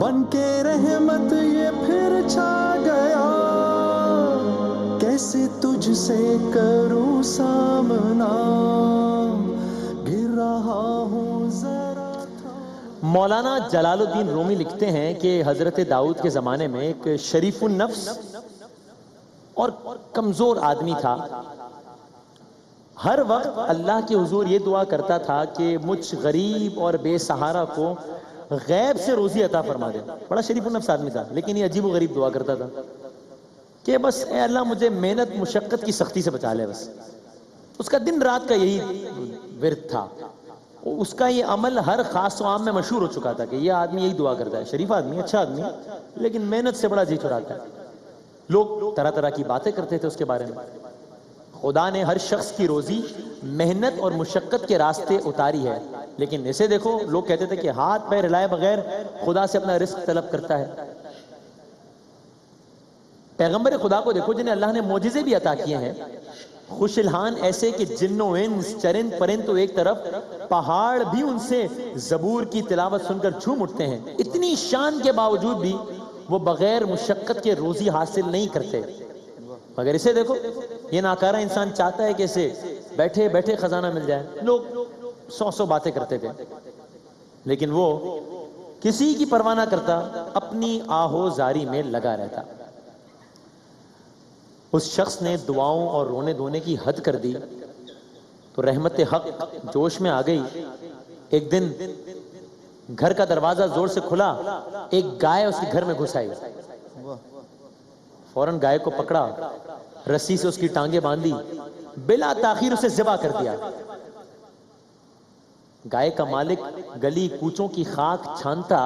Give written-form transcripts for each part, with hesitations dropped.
بن کے رحمت یہ پھر چھا گیا، کیسے تجھ سے کروں سامنا، گر رہا ہوں ذرا۔ مولانا جلال الدین رومی لکھتے ہیں کہ حضرت داؤد کے زمانے میں ایک شریف النفس اور کمزور آدمی تھا، ہر وقت اللہ کے حضور یہ دعا کرتا تھا کہ مجھ غریب اور بے سہارا کو غیب سے روزی عطا فرما دے۔ بڑا شریف النفس آدمی تھا، لیکن یہ عجیب و غریب دعا کرتا تھا کہ بس اے اللہ مجھے محنت مشقت کی سختی سے بچا لے بس۔ اس کا دن رات کا یہی ورد تھا، اس کا یہ عمل ہر خاص و عام میں مشہور ہو چکا تھا کہ یہ آدمی یہی دعا کرتا ہے، شریف آدمی، اچھا آدمی، لیکن محنت سے بڑا جی چراتا ہے۔ لوگ طرح طرح کی باتیں کرتے تھے اس کے بارے میں۔ خدا نے ہر شخص کی روزی محنت اور مشقت کے راستے اتاری ہے، لیکن اسے دیکھو، لوگ کہتے تھے کہ ہاتھ پیر ہلائے بغیر خدا سے اپنا رزق طلب کرتا ہے۔ پیغمبر خدا کو دیکھو جنہیں اللہ نے معجزے بھی عطا کیے ہیں، خوش الحان ایسے کہ جن و انس چرند پرند تو ایک طرف، پہاڑ بھی ان سے زبور کی تلاوت سن کر جھوم اٹھتے ہیں، اتنی شان کے باوجود بھی وہ بغیر مشقت کے روزی حاصل نہیں کرتے۔ مگر اسے دیکھو، یہ ناکارہ انسان چاہتا ہے کہ اسے بیٹھے بیٹھے خزانہ مل جائے۔ لوگ سو باتیں کرتے تھے، لیکن وہ کسی کی پرواہ نہ کرتا، اپنی آہو زاری میں لگا رہتا۔ اس شخص نے دعاؤں اور رونے دھونے کی حد کر دی تو رحمت حق جوش میں آ گئی۔ ایک دن گھر کا دروازہ زور سے کھلا، ایک گائے اس کے گھر میں گھس آئی۔ فوراً گائے کو پکڑا، رسی سے اس کی ٹانگیں باندھی، بلا تاخیر اسے ذبح کر دیا۔ گائے کا مالک گلی کوچوں کی خاک چھانتا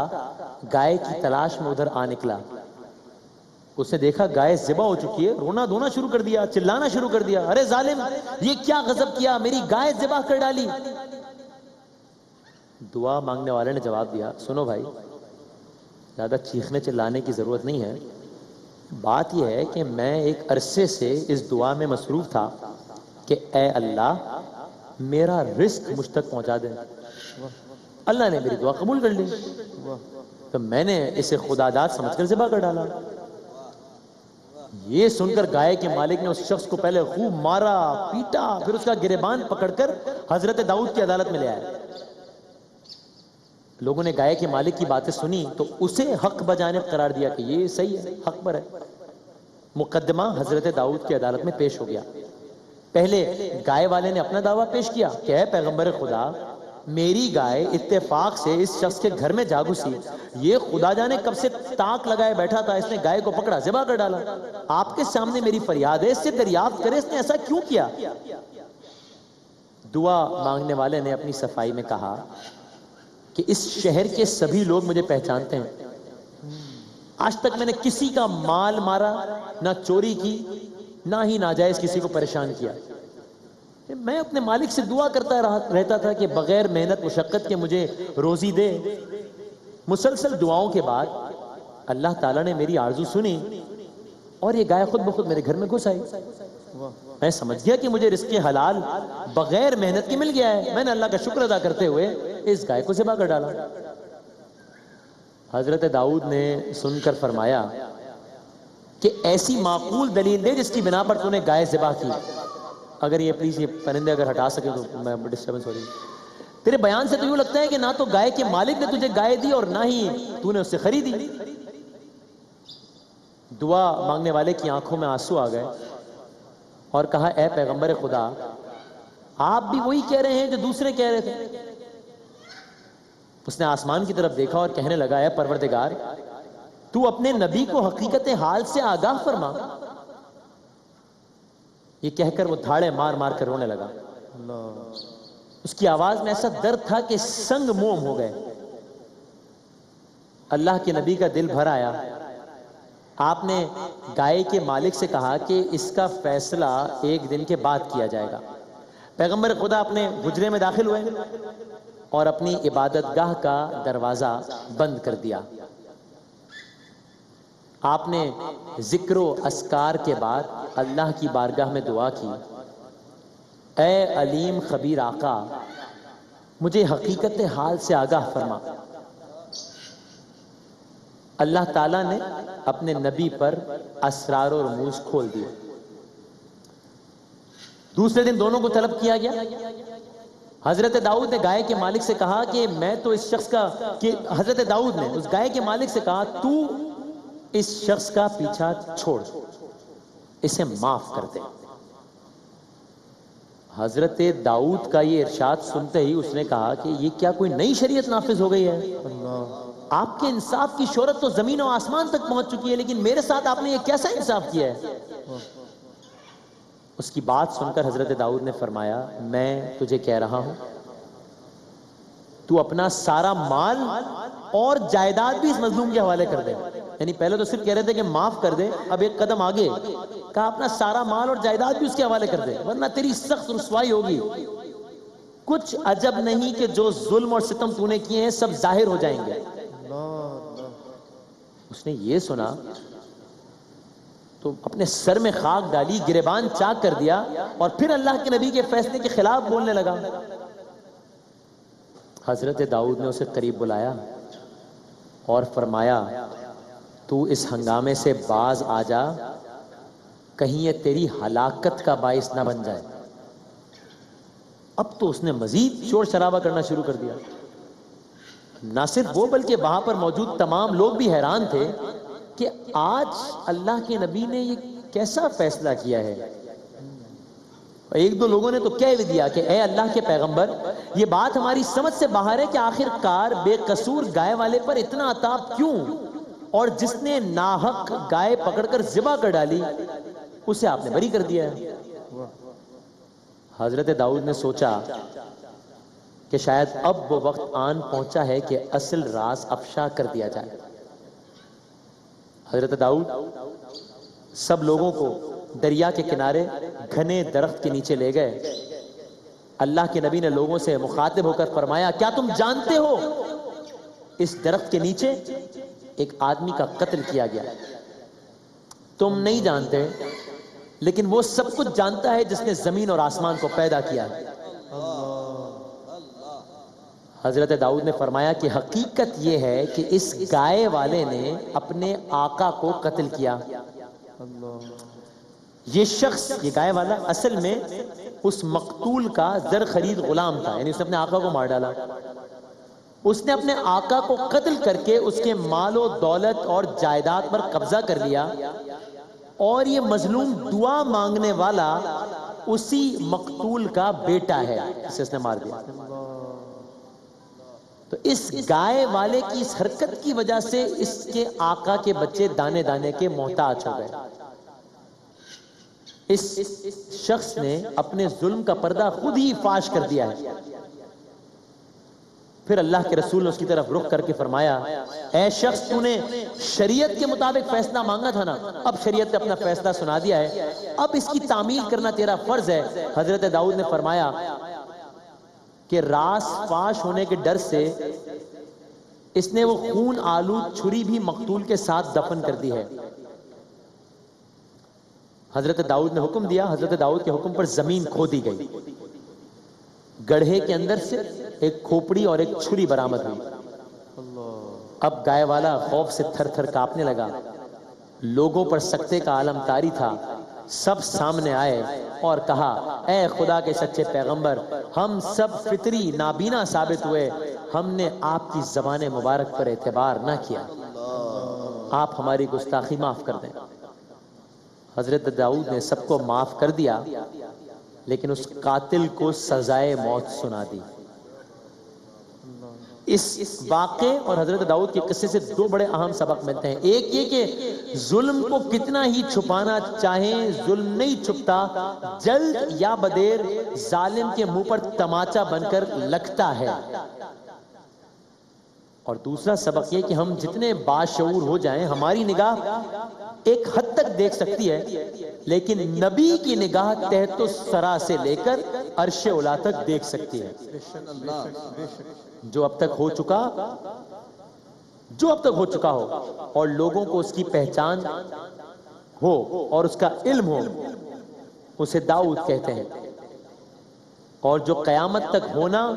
گائے کی تلاش میں ادھر آ نکلا۔ اس نے دیکھا گائے ذبح ہو چکی ہے، رونا دھونا شروع کر دیا، چلانا شروع کر دیا، ارے ظالم، یہ کیا غضب کیا، میری گائے ذبح کر ڈالی۔ دعا مانگنے والے نے جواب دیا، سنو بھائی، زیادہ چیخنے چلانے کی ضرورت نہیں ہے، بات یہ ہے کہ میں ایک عرصے سے اس دعا میں مصروف تھا کہ اے اللہ میرا رزق مجھ تک پہنچا دے۔ اللہ نے میری دعا قبول کر لی، تو میں نے اسے خدا داد سمجھ کر ذبح کر ڈالا۔ یہ سن کر گائے کے مالک نے اس شخص کو پہلے خوب مارا پیٹا، پھر اس کا گریبان پکڑ کر حضرت داؤد کی عدالت میں لے آئے۔ لوگوں نے گائے کے مالک کی باتیں سنی تو اسے حق بجانب قرار دیا کہ یہ صحیح ہے، حق پر ہے۔ مقدمہ حضرت داؤد کی عدالت میں پیش ہو گیا۔ پہلے گائے والے نے اپنا دعویٰ پیش کیا کہ اے پیغمبر خدا، میری گائے اتفاق سے اس شخص کے گھر میں جا گھسی، یہ خدا جانے کب سے تاک لگائے بیٹھا تھا، اس نے گائے کو پکڑا ذبح کر ڈالا۔ آپ کے سامنے میری فریاد ہے، اس سے دریافت کرے اس نے ایسا کیوں کیا۔ دعا مانگنے والے نے اپنی صفائی میں کہا کہ اس شہر کے سبھی لوگ مجھے پہچانتے ہیں، آج تک میں نے کسی کا مال مارا نہ چوری کی، نہ ہی ناجائز کسی کو پریشان کیا۔ میں اپنے مالک سے دعا کرتا رہتا تھا کہ بغیر محنت مشقت کے مجھے روزی دے۔ مسلسل دعاؤں کے بعد اللہ تعالیٰ نے میری آرزو سنی اور یہ گائے خود بخود میرے گھر میں گھس آئی۔ میں سمجھ گیا کہ مجھے رزق حلال بغیر محنت کے مل گیا ہے۔ میں نے اللہ کا شکر ادا کرتے ہوئے اس گائے کو ذبح کر ڈالا۔ حضرت داؤد نے سن کر فرمایا کہ ایسی معقول دلیل دے جس کی بنا پر تو نے گائے ذبح کی۔ اگر یہ پلیز یہ پرندے اگر ہٹا سکے تو میں ڈسٹربنس ہو رہی ہے۔ تیرے بیان سے تو یوں لگتا ہے کہ نہ تو گائے کے مالک نے تجھے گائے دی اور نہ ہی تو نے اس سے خریدی۔ دعا مانگنے والے کی آنکھوں میں آنسو آ گئے اور کہا اے پیغمبر خدا، آپ بھی وہی کہہ رہے ہیں جو دوسرے کہہ رہے تھے۔ اس نے آسمان کی طرف دیکھا اور کہنے لگا اے پروردگار، تو اپنے نبی کو حقیقت حال سے آگاہ فرما۔ یہ کہہ کر وہ دھاڑے مار مار کر رونے لگا۔ اس کی آواز میں ایسا درد تھا کہ سنگ موم ہو گئے۔ اللہ کے نبی کا دل بھر آیا۔ آپ نے گائے کے مالک سے کہا کہ اس کا فیصلہ ایک دن کے بعد کیا جائے گا۔ پیغمبر خدا اپنے حجرے میں داخل ہوئے اور اپنی عبادت گاہ کا دروازہ بند کر دیا۔ آپ نے ذکر و اذکار کے بعد اللہ کی بارگاہ میں دعا کی، اے علیم خبیر آقا، مجھے حقیقت حال سے آگاہ فرما۔ اللہ تعالیٰ نے اپنے نبی پر اسرار و رموز کھول دیے. دوسرے دن دونوں کو طلب کیا گیا. حضرت داؤد نے گائے کے مالک سے کہا کہ میں تو اس شخص کا کہ حضرت داؤد نے اس گائے کے مالک سے کہا تو اس شخص کا پیچھا چھوڑ، اسے معاف کر دے. حضرت داؤد کا یہ ارشاد سنتے ہی اس نے کہا کہ یہ کیا کوئی نئی شریعت نافذ ہو گئی ہے؟ آپ کے انصاف کی شہرت تو زمین و آسمان تک پہنچ چکی ہے، لیکن میرے ساتھ آپ نے یہ کیسا انصاف کیا ہے؟ اس کی بات سن کر حضرت داؤد نے فرمایا میں تجھے کہہ رہا ہوں تو اپنا سارا مال اور جائیداد بھی اس مظلوم کے حوالے کر دے. یعنی پہلے تو صرف کہہ رہے تھے کہ معاف کر دے، اب ایک قدم آگے کہا اپنا سارا مال اور جائیداد بھی اس کے حوالے کر دے ورنہ تیری سخت رسوائی ہوگی. کچھ عجب نہیں کہ جو ظلم اور ستم تو نے کیے ہیں سب ظاہر ہو جائیں گے. اس نے یہ سنا تو اپنے سر میں خاک ڈالی، گریبان چاک کر دیا اور پھر اللہ کے نبی کے فیصلے کے خلاف بولنے لگا. حضرت داؤد نے اسے قریب بلایا اور فرمایا تو اس ہنگامے سے باز آ جا، کہیں یہ تیری ہلاکت کا باعث نہ بن جائے. اب تو اس نے مزید شور شرابہ کرنا شروع کر دیا. نہ صرف وہ بلکہ وہاں پر موجود تمام لوگ بھی حیران تھے کہ آج اللہ کے نبی نے یہ کیسا فیصلہ کیا ہے. ایک دو لوگوں نے تو کہہ بھی دیا کہ اے اللہ کے پیغمبر، یہ بات ہماری سمجھ سے باہر ہے کہ آخر کار بے قصور گائے والے پر اتنا عطاب کیوں، اور جس نے ناحق گائے پکڑ کر ذبح کر ڈالی اسے آپ نے بری کر دیا ہے. حضرت داؤد نے سوچا کہ شاید اب وہ وقت آن پہنچا ہے کہ اصل راز افشا کر دیا جائے. حضرت داؤد سب لوگوں کو دریا کے کنارے گھنے درخت کے نیچے لے گئے. اللہ کے نبی نے لوگوں سے مخاطب ہو کر فرمایا کیا تم جانتے ہو اس درخت کے نیچے ایک آدمی کا قتل کیا گیا؟ تم نہیں جانتے، لیکن وہ سب کچھ جانتا ہے جس نے زمین اور آسمان کو پیدا کیا ہے. حضرت داؤد نے فرمایا کہ حقیقت یہ ہے کہ اس گائے والے نے اپنے آقا کو قتل کیا. یہ شخص، یہ گائے والا اصل میں اس مقتول کا زر خرید غلام تھا، یعنی اس نے اپنے آقا کو مار ڈالا. اس نے اپنے آقا کو قتل کر کے اس کے مال و دولت اور جائیداد پر قبضہ کر لیا، اور یہ مظلوم دعا مانگنے والا اسی مقتول کا بیٹا ہے جسے اس نے مار دیا. تو اس گائے والے کی اس حرکت کی وجہ سے اس کے آقا کے بچے دانے دانے کے محتاج ہو گئے. اس شخص نے اپنے ظلم کا پردہ خود ہی فاش کر دیا ہے. پھر اللہ کے رسول نے اس کی طرف رخ کر کے فرمایا اے شخص، تو نے شریعت کے مطابق فیصلہ مانگا تھا نا، اب شریعت نے اپنا فیصلہ سنا دیا ہے، اب اس کی تعمیل کرنا تیرا فرض ہے. حضرت داؤد نے فرمایا کہ راز فاش ہونے کے ڈر سے اس نے وہ خون آلود چھری بھی مقتول کے ساتھ دفن کر دی ہے. حضرت داؤد نے حکم دیا، حضرت داؤد کے حکم پر زمین کھودی گئی، گڑھے کے اندر سے ایک کھوپڑی اور ایک چھری برآمد ہوئی. اب گائے والا خوف سے تھر تھر کانپنے لگا. لوگوں پر سکتے کا عالم طاری تھا. سب سامنے آئے اور کہا اے خدا کے سچے پیغمبر، ہم سب فطری نابینا ثابت ہوئے، ہم نے آپ کی زبان مبارک پر اعتبار نہ کیا، آپ ہماری گستاخی معاف کر دیں. حضرت داؤد نے سب کو معاف کر دیا، لیکن اس قاتل کو سزائے موت سنا دی. اس واقعے اور حضرت داؤد کے قصے سے دو بڑے اہم سبق ملتے ہیں. ایک یہ کہ ظلم کو کتنا ہی چھپانا چاہیں ظلم نہیں چھپتا، جلد یا بدیر ظالم کے منہ پر تماچا بن کر لگتا ہے. اور دوسرا سبق یہ کہ ہم جتنے باشعور ہو جائیں، ہماری نگاہ ایک حد تک دیکھ سکتی ہے، لیکن نبی کی نگاہ تحت الثری سے لے کر عرش اولا تک دیکھ سکتی ہے. جو اب تک ہو چکا ہو اور لوگوں کو اس کی پہچان ہو اور اس کا علم ہو، اسے داؤد کہتے ہیں. اور جو قیامت تک ہونا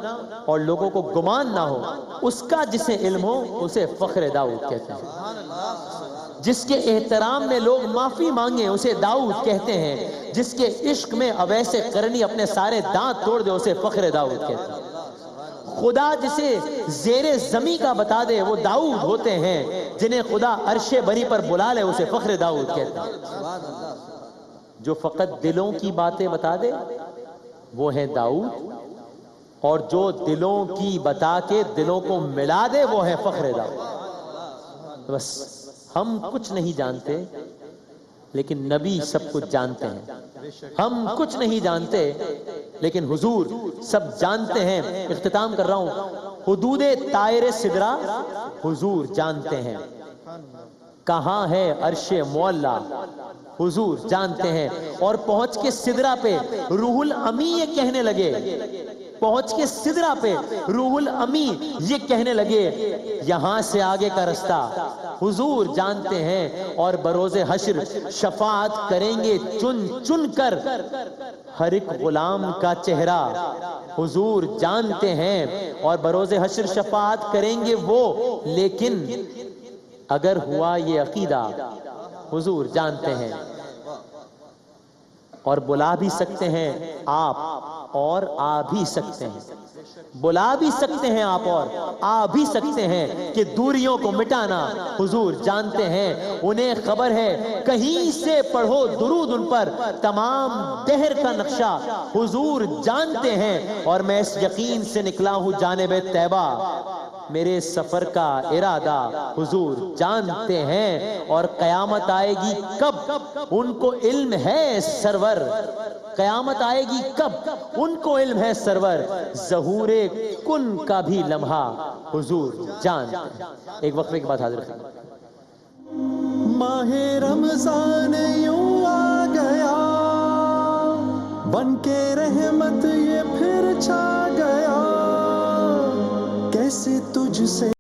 اور لوگوں کو گمان نہ ہو اس کا جسے علم ہو اسے فخر داؤد کہتے ہیں۔ جس کے احترام میں لوگ معافی مانگیں اسے داؤد کہتے ہیں۔ جس کے عشق میں اویس قرنی اپنے سارے دانت توڑ دے اسے فخر داؤد کہتے ہیں۔ خدا جسے زیر زمین کا بتا دے وہ داؤد ہوتے ہیں۔ جنہیں خدا عرش بری پر بلا لے اسے فخر داؤد کہتے ہیں۔ جو فقط دلوں کی باتیں بتا دے وہ ہے داؤد، اور جو دلوں کی بتا کے دلوں کو ملا دے وہ ہے فخر داؤد۔ بس ہم کچھ نہیں جانتے لیکن نبی سب کچھ جانتے ہیں۔ ہم کچھ نہیں جانتے لیکن حضور سب جانتے ہیں۔ اختتام کر رہا ہوں، حدود طائر سدرہ حضور جانتے ہیں۔ کہاں ہے عرش معلا حضور جانتے ہیں۔ اور پہنچ کے سدرہ پہ روح الامی یہ کہنے لگے، پہنچ کے سدرہ پہ روح الامی یہ کہنے لگے یہاں سے آگے کا رستہ حضور جانتے ہیں۔ اور بروز حشر شفاعت کریں گے چن چن کر ہر ایک غلام کا چہرہ حضور جانتے ہیں۔ اور بروز حشر شفاعت کریں گے وہ، لیکن اگر ہوا یہ عقیدہ حضور جانتے ہیں۔ اور بلا بھی سکتے ہیں آپ اور آ بھی سکتے ہیں، بلا بھی سکتے ہیں آپ اور آ بھی سکتے ہیں کہ دوریوں کو مٹانا حضور جانتے ہیں۔ انہیں خبر ہے کہیں سے پڑھو درود ان پر، تمام دہر کا نقشہ حضور جانتے ہیں۔ اور میں اس یقین سے نکلا ہوں جانب طیبہ، میرے سفر کا ارادہ حضور جانتے ہیں۔ اور قیامت آئے گی کب ان کو علم ہے سرور، قیامت آئے گی کب ان کو علم ہے سرور، ظہور کن کا بھی لمحہ حضور جانتے ہیں۔ ایک وقفے کے بعد حاضر ہیں۔ ماہ رمضان یوں آ گیا، بن کے رحمت یہ پھر چھا گیا، کیسے تجھ سے